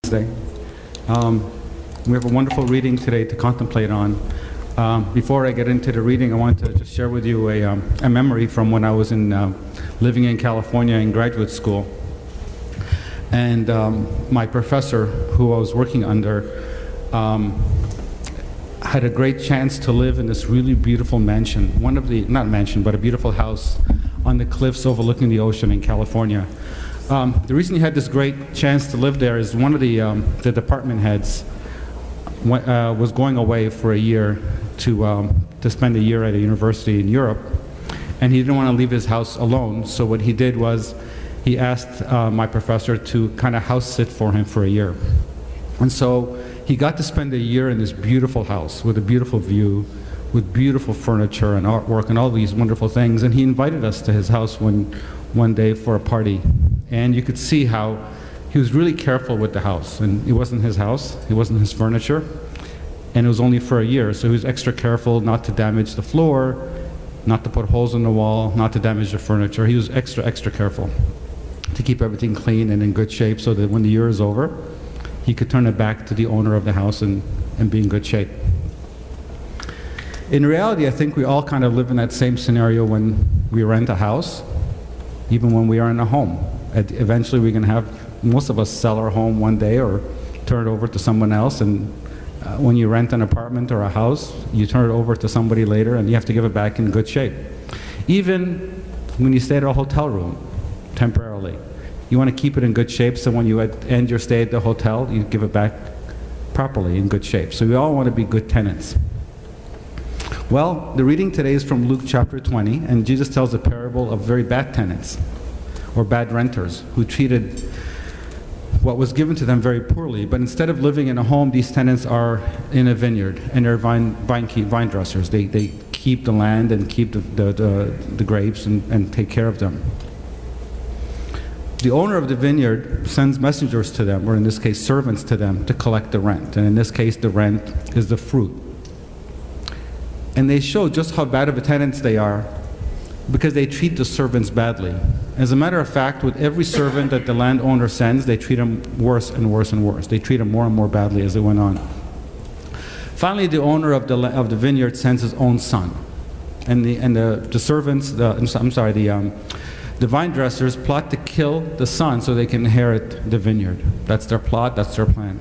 Wednesday. We have a wonderful reading today to contemplate on. Before I get into the reading, I want to just share with you a memory from when I was living in California in graduate school. And my professor, who I was working under, had a great chance to live in this really beautiful mansion, not mansion, but a beautiful house on the cliffs overlooking the ocean in California. The reason he had this great chance to live there is one of the department heads was going away for a year to spend a year at a university in Europe, and he didn't want to leave his house alone. So what he did was he asked my professor to kind of house sit for him for a year. And so he got to spend a year in this beautiful house with a beautiful view, with beautiful furniture and artwork and all these wonderful things. And he invited us to his house one day for a party. And you could see how he was really careful with the house. And it wasn't his house, it wasn't his furniture, and it was only for a year. So he was extra careful not to damage the floor, not to put holes in the wall, not to damage the furniture. He was extra careful to keep everything clean and in good shape so that when the year is over, he could turn it back to the owner of the house and be in good shape. In reality, I think we all kind of live in that same scenario when we rent a house, even when we are in a home. Eventually we're going to have, most of us sell our home one day or turn it over to someone else, and when you rent an apartment or a house, you turn it over to somebody later and you have to give it back in good shape. Even when you stay at a hotel room temporarily, you want to keep it in good shape, so when you end your stay at the hotel, you give it back properly in good shape. So we all want to be good tenants. Well, the reading today is from Luke chapter 20, and Jesus tells a parable of very bad tenants, or bad renters, who treated what was given to them very poorly. But instead of living in a home, these tenants are in a vineyard, and they're vine dressers. They keep the land and keep the grapes and take care of them. The owner of the vineyard sends messengers to them, or in this case servants to them, to collect the rent. And in this case, the rent is the fruit. And they show just how bad of a tenants they are because they treat the servants badly. As a matter of fact, with every servant that the landowner sends, they treat him worse and worse and worse. They treat him more and more badly as they went on. Finally, the owner of the vineyard sends his own son. And the servants, the vine dressers plot to kill the son so they can inherit the vineyard. That's their plot, that's their plan.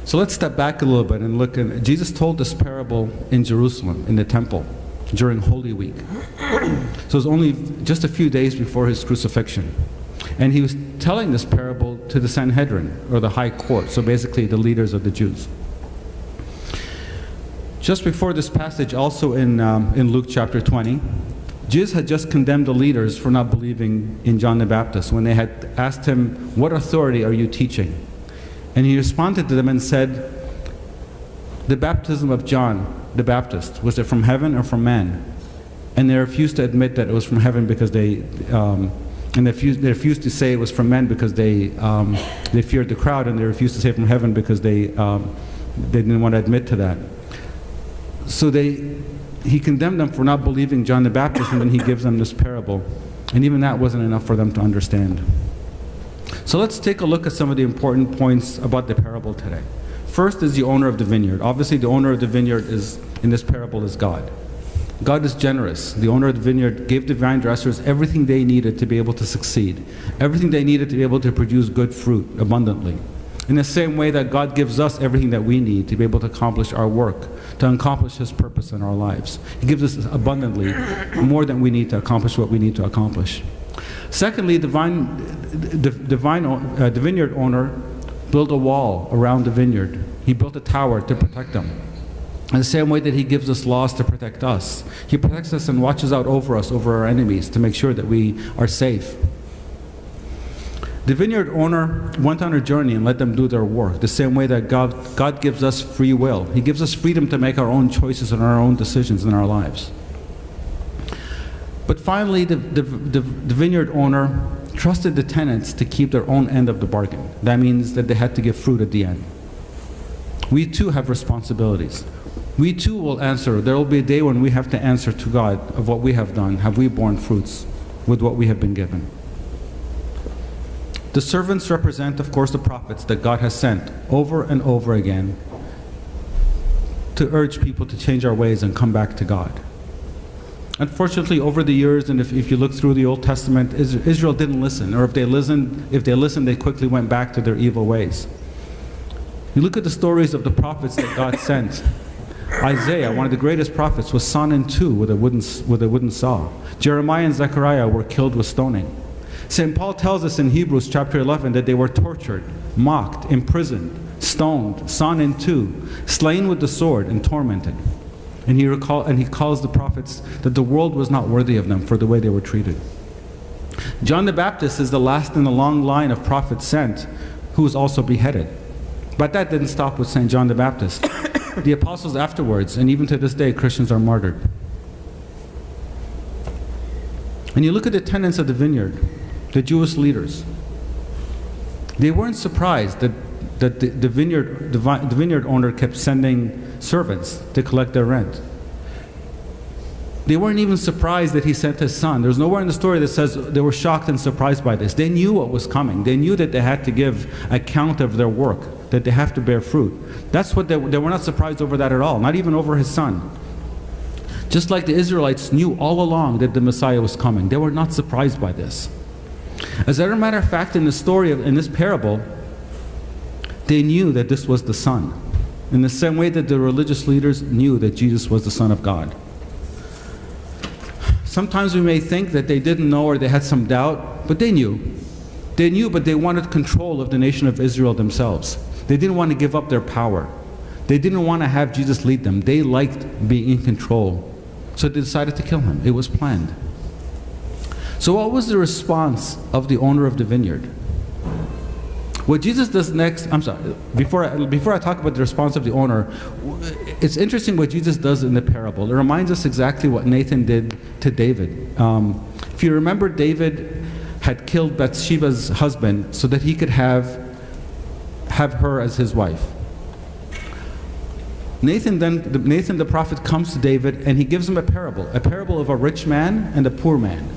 So let's step back a little bit and look at, Jesus told this parable in Jerusalem, in the temple, during Holy Week. So it was only just a few days before his crucifixion. And he was telling this parable to the Sanhedrin, or the high court, so basically the leaders of the Jews. Just before this passage, also in Luke chapter 20, Jesus had just condemned the leaders for not believing in John the Baptist when they had asked him, "What authority are you teaching?" And he responded to them and said, "The baptism of John the Baptist, was it from heaven or from man?" And they refused to admit that it was from heaven because they refused to say it was from men because they feared the crowd, and they refused to say from heaven because they didn't want to admit to that. So he condemned them for not believing John the Baptist, and then he gives them this parable. And even that wasn't enough for them to understand. So let's take a look at some of the important points about the parable today. First is the owner of the vineyard. Obviously, the owner of the vineyard in this parable is God. God is generous. The owner of the vineyard gave the vine dressers everything they needed to be able to succeed, everything they needed to be able to produce good fruit abundantly. In the same way that God gives us everything that we need to be able to accomplish our work, to accomplish His purpose in our lives. He gives us abundantly more than we need to accomplish what we need to accomplish. Secondly, the vineyard owner built a wall around the vineyard. He built a tower to protect them. In the same way that He gives us laws to protect us, He protects us and watches out over us, over our enemies, to make sure that we are safe. The vineyard owner went on a journey and let them do their work, the same way that God gives us free will. He gives us freedom to make our own choices and our own decisions in our lives. But finally, the vineyard owner trusted the tenants to keep their own end of the bargain. That means that they had to give fruit at the end. We too have responsibilities. We too will answer. There will be a day when we have to answer to God of what we have done. Have we borne fruits with what we have been given? The servants represent, of course, the prophets that God has sent over and over again to urge people to change our ways and come back to God. Unfortunately, over the years, and if you look through the Old Testament, Israel didn't listen, or if they listened, they quickly went back to their evil ways. You look at the stories of the prophets that God sent. Isaiah, one of the greatest prophets, was sawn in two with a wooden saw. Jeremiah and Zechariah were killed with stoning. St. Paul tells us in Hebrews chapter 11 that they were tortured, mocked, imprisoned, stoned, sawn in two, slain with the sword, and tormented. And he calls the prophets that the world was not worthy of them for the way they were treated. John the Baptist is the last in a long line of prophets sent, who was also beheaded. But that didn't stop with St. John the Baptist. The apostles afterwards, and even to this day, Christians are martyred. And you look at the tenants of the Vineyard, the Jewish leaders. They weren't surprised that the vineyard owner kept sending servants to collect their rent. They weren't even surprised that he sent his son. There's nowhere in the story that says they were shocked and surprised by this. They knew what was coming. They knew that they had to give account of their work, that they have to bear fruit. That's what they were not surprised over that at all, not even over his son. Just like the Israelites knew all along that the Messiah was coming. They were not surprised by this. As a matter of fact, in this parable, they knew that this was the Son, in the same way that the religious leaders knew that Jesus was the Son of God. Sometimes we may think that they didn't know or they had some doubt, but they knew. They knew, but they wanted control of the nation of Israel themselves. They didn't want to give up their power. They didn't want to have Jesus lead them. They liked being in control. So they decided to kill him. It was planned. So what was the response of the owner of the vineyard? What Jesus does next, before I talk about the response of the owner, it's interesting what Jesus does in the parable. It reminds us exactly what Nathan did to David. If you remember, David had killed Bathsheba's husband so that he could have her as his wife. Nathan the prophet comes to David and he gives him a parable of a rich man and a poor man.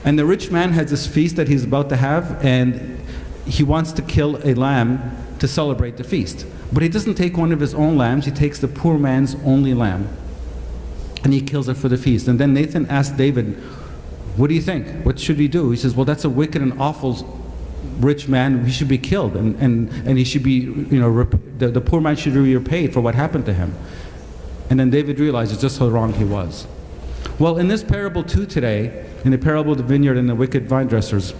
And the rich man has this feast that he's about to have, and he wants to kill a lamb to celebrate the feast. But he doesn't take one of his own lambs, he takes the poor man's only lamb, and he kills it for the feast. And then Nathan asks David, what do you think? What should he do? He says, well, that's a wicked and awful rich man. He should be killed, and he should be, the poor man should be repaid for what happened to him. And then David realizes just how wrong he was. Well, in this parable too today, in the parable of the vineyard and the wicked vine dressers,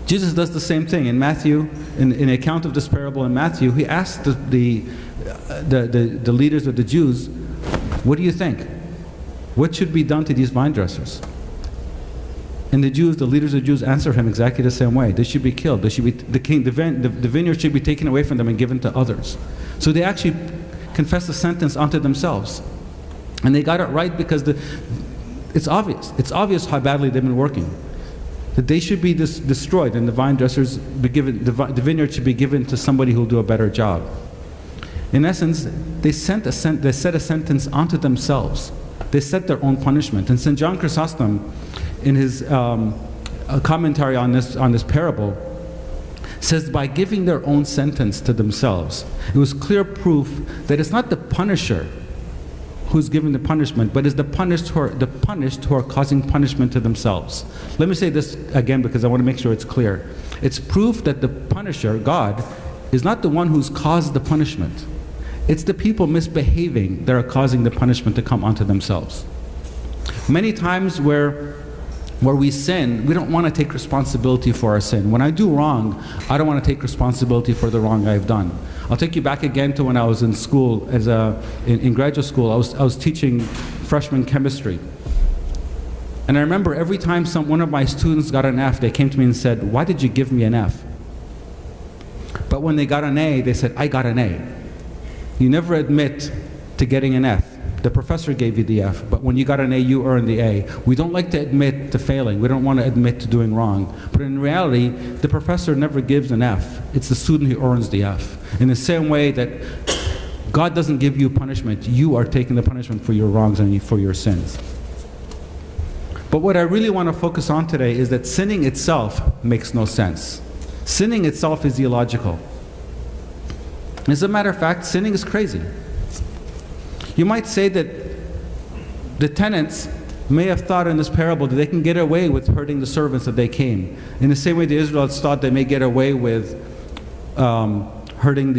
Jesus does the same thing. In Matthew, in the account of this parable in Matthew, he asks the leaders of the Jews, what do you think? What should be done to these vine dressers? And the leaders of the Jews answer him exactly the same way. They should be killed. They should be, the vineyard should be taken away from them and given to others. So they actually confess the sentence unto themselves. And they got it right because it's obvious. It's obvious how badly they've been working. That they should be destroyed and the vine dressers be given, the vineyard should be given to somebody who will do a better job. In essence, they set a sentence unto themselves. They set their own punishment. And St. John Chrysostom, in his commentary on this parable, says by giving their own sentence to themselves, it was clear proof that it's not the punisher who's giving the punishment, but is the punished who are causing punishment to themselves. Let me say this again because I want to make sure it's clear. It's proof that the punisher, God, is not the one who's caused the punishment. It's the people misbehaving that are causing the punishment to come onto themselves. Many times where we sin, we don't want to take responsibility for our sin. When I do wrong, I don't want to take responsibility for the wrong I've done. I'll take you back again to when I was in school, in graduate school. I was teaching freshman chemistry. And I remember every time one of my students got an F, they came to me and said, why did you give me an F? But when they got an A, they said, I got an A. You never admit to getting an F. The professor gave you the F, but when you got an A, you earned the A. We don't like to admit to failing. We don't want to admit to doing wrong. But in reality, the professor never gives an F. It's the student who earns the F. In the same way that God doesn't give you punishment, you are taking the punishment for your wrongs and for your sins. But what I really want to focus on today is that sinning itself makes no sense. Sinning itself is illogical. As a matter of fact, sinning is crazy. You might say that the tenants may have thought in this parable that they can get away with hurting the servants that they came. In the same way the Israelites thought they may get away with hurting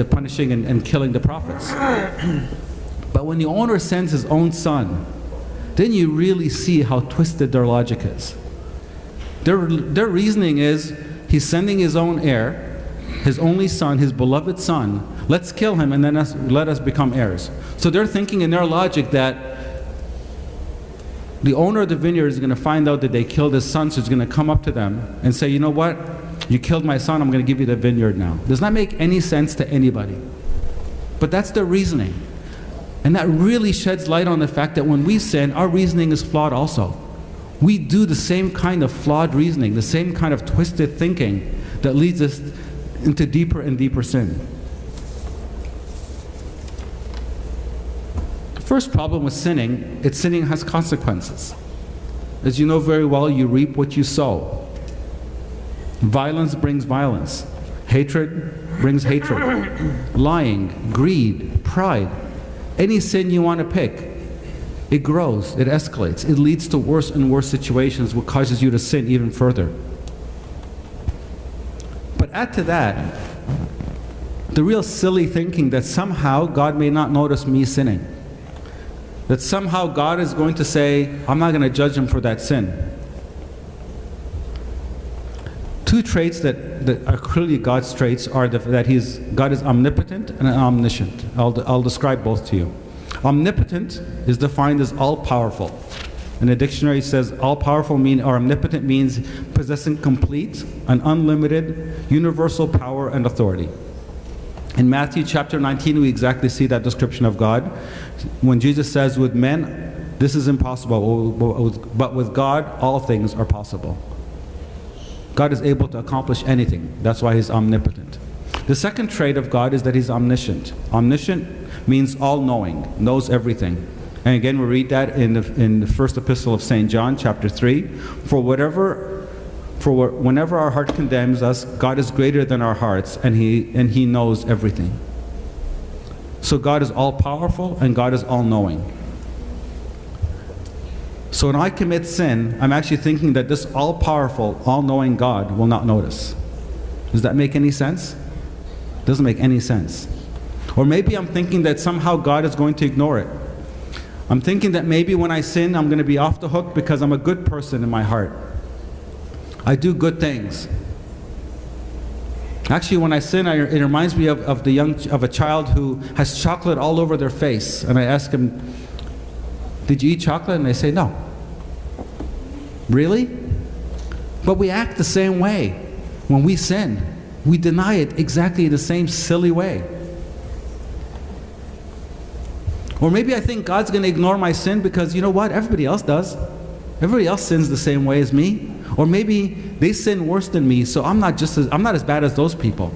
punishing and killing the prophets. But when the owner sends his own son, then you really see how twisted their logic is. Their reasoning is, he's sending his own heir, his only son, his beloved son. Let's kill him and then let us become heirs. So they're thinking in their logic that the owner of the vineyard is going to find out that they killed his son, so he's going to come up to them and say, you know what? You killed my son, I'm going to give you the vineyard now. Does not make any sense to anybody. But that's their reasoning. And that really sheds light on the fact that when we sin, our reasoning is flawed also. We do the same kind of flawed reasoning, the same kind of twisted thinking that leads us into deeper and deeper sin. The first problem with sinning, sinning has consequences. As you know very well, you reap what you sow. Violence brings violence. Hatred brings hatred. Lying, greed, pride. Any sin you want to pick, it grows, it escalates, it leads to worse and worse situations, which causes you to sin even further. But add to that the real silly thinking that somehow God may not notice me sinning. That somehow God is going to say, I'm not going to judge him for that sin. Two traits that are clearly God's traits are that God is omnipotent and omniscient. I'll describe both to you. Omnipotent is defined as all-powerful. In the dictionary it says all-powerful or omnipotent means possessing complete and unlimited universal power and authority. In Matthew chapter 19 we exactly see that description of God. When Jesus says, with men this is impossible, but with God all things are possible. God is able to accomplish anything. That's why he's omnipotent. The second trait of God is that he's omniscient. Omniscient means all-knowing, knows everything. And again, we read that in the first epistle of St. John, chapter 3. Whenever our heart condemns us, God is greater than our hearts, and he knows everything. So God is all-powerful, and God is all-knowing. So when I commit sin, I'm actually thinking that this all-powerful, all-knowing God will not notice. Does that make any sense? Doesn't make any sense. Or maybe I'm thinking that somehow God is going to ignore it. I'm thinking that maybe when I sin, I'm going to be off the hook because I'm a good person in my heart. I do good things. Actually, when I sin, it reminds me of a child who has chocolate all over their face, and I ask him, did you eat chocolate? And they say, no. Really? But we act the same way when we sin. We deny it exactly the same silly way. Or maybe I think God's going to ignore my sin because, you know what, everybody else does. Everybody else sins the same way as me. Or maybe they sin worse than me, so I'm not as bad as those people.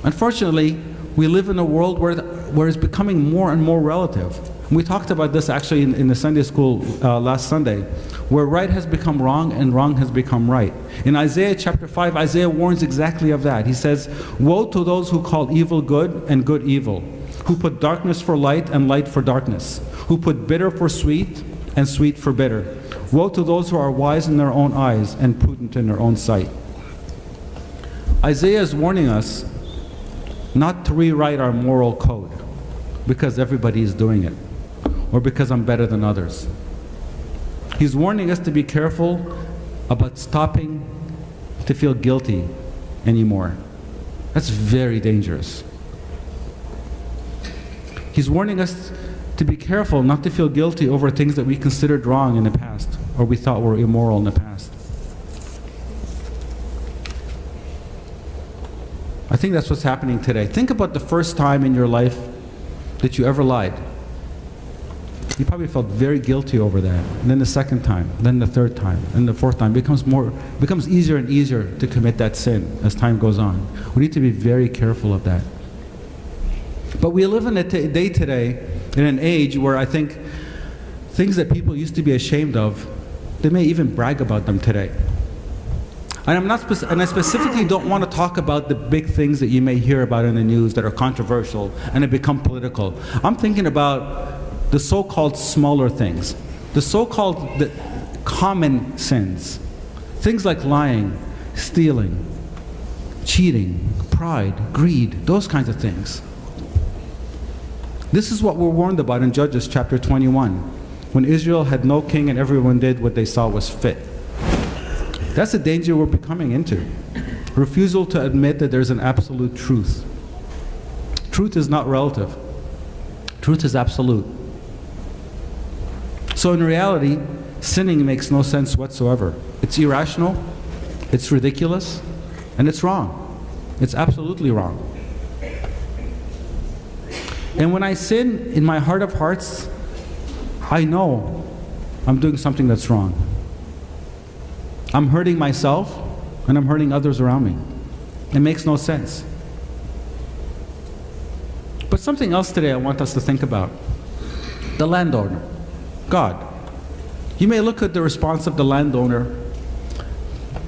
Unfortunately, we live in a world where it's becoming more and more relative. We talked about this actually in the Sunday school last Sunday, where right has become wrong and wrong has become right. In Isaiah chapter 5, Isaiah warns exactly of that. He says, woe to those who call evil good and good evil, who put darkness for light and light for darkness, who put bitter for sweet and sweet for bitter. Woe to those who are wise in their own eyes and prudent in their own sight. Isaiah is warning us not to rewrite our moral code because everybody is doing it, or because I'm better than others. He's warning us to be careful about stopping to feel guilty anymore. That's very dangerous. He's warning us to be careful not to feel guilty over things that we considered wrong in the past, or we thought were immoral in the past. I think that's what's happening today. Think about the first time in your life that you ever lied. You probably felt very guilty over that. And then the second time, then the third time, and the fourth time. It becomes easier and easier to commit that sin as time goes on. We need to be very careful of that. But we live in a day today, in an age where I think things that people used to be ashamed of, they may even brag about them today. And I specifically don't want to talk about the big things that you may hear about in the news that are controversial and have become political. I'm thinking about the so-called smaller things, the so-called common sins. Things like lying, stealing, cheating, pride, greed, those kinds of things. This is what we're warned about in Judges chapter 21, when Israel had no king and everyone did what they saw was fit. That's the danger we're becoming into. Refusal to admit that there's an absolute truth. Truth is not relative. Truth is absolute. So in reality, sinning makes no sense whatsoever. It's irrational, it's ridiculous, and it's wrong. It's absolutely wrong. And when I sin in my heart of hearts, I know I'm doing something that's wrong. I'm hurting myself and I'm hurting others around me. It makes no sense. But something else today I want us to think about. The landowner, God. You may look at the response of the landowner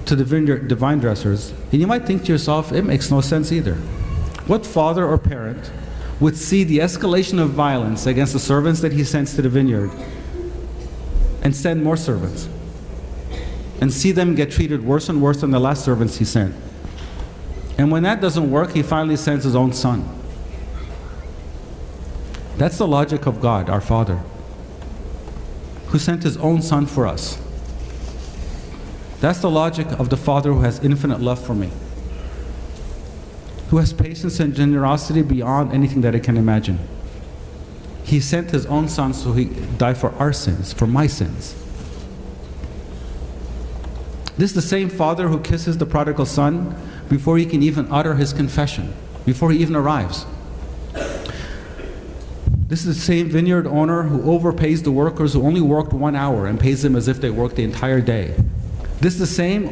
to the vineyard, the vine dressers, and you might think to yourself, it makes no sense either. What father or parent would see the escalation of violence against the servants that he sends to the vineyard and send more servants and see them get treated worse and worse than the last servants he sent? And when that doesn't work, he finally sends his own son. That's the logic of God, our Father, who sent his own son for us. That's the logic of the Father who has infinite love for me, who has patience and generosity beyond anything that I can imagine. He sent his own son so he died for our sins, for my sins. This is the same Father who kisses the prodigal son before he can even utter his confession, before he even arrives. This is the same vineyard owner who overpays the workers who only worked 1 hour and pays them as if they worked the entire day. This is the same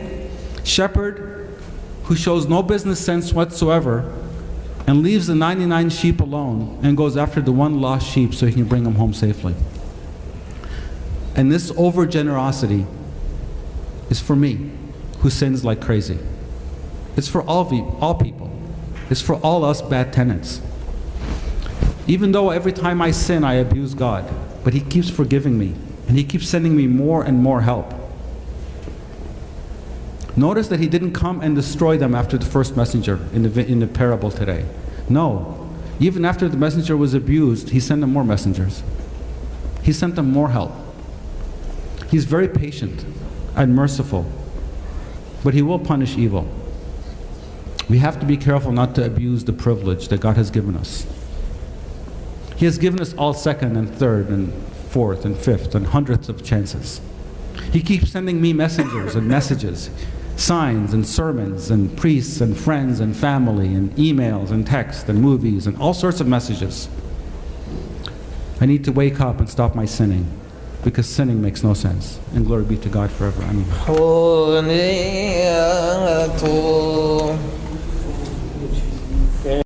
shepherd who shows no business sense whatsoever and leaves the 99 sheep alone and goes after the one lost sheep so he can bring him home safely. And this over-generosity is for me, who sins like crazy. It's for all people. It's for all us bad tenants. Even though every time I sin, I abuse God, but he keeps forgiving me, and he keeps sending me more and more help. Notice that he didn't come and destroy them after the first messenger in the parable today. No. Even after the messenger was abused, he sent them more messengers. He sent them more help. He's very patient and merciful, but he will punish evil. We have to be careful not to abuse the privilege that God has given us. He has given us all second and third and fourth and fifth and hundreds of chances. He keeps sending me messengers and messages, signs and sermons and priests and friends and family and emails and texts and movies and all sorts of messages. I need to wake up and stop my sinning, because sinning makes no sense. And glory be to God forever. Amen.